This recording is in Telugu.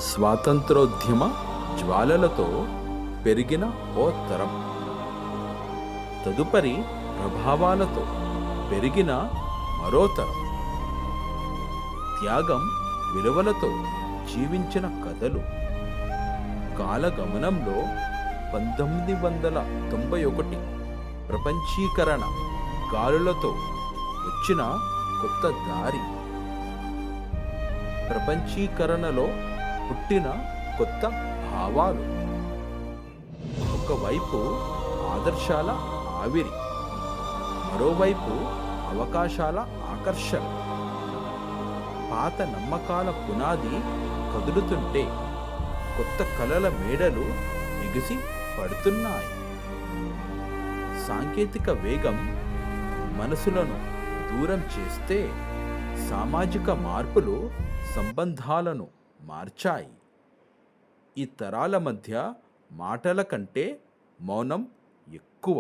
స్వాతంత్రోద్యమ జ్వాలలతో పెరిగిన ఓ తరం, తదుపరి ప్రభావాలతో పెరిగిన మరో తరం, త్యాగం విలువలతో జీవించిన కథలు. కాలగమనంలో 1991 ప్రపంచీకరణ గాలులతో వచ్చిన కొత్త దారి, ప్రపంచీకరణలో పుట్టిన కొత్త భావాలు. ఒకవైపు ఆదర్శాల ఆవిరి, మరోవైపు అవకాశాల ఆకర్షణ. పాత నమ్మకాల పునాది కదులుతుంటే కొత్త కలల మేడలు ఎగిసి పడుతున్నాయి. సాంకేతిక వేగం మనసులను దూరం చేస్తే సామాజిక మార్పులు సంబంధాలను మార్చాయి. ఈ తరాల మధ్య మాటల కంటే మౌనం ఎక్కువ.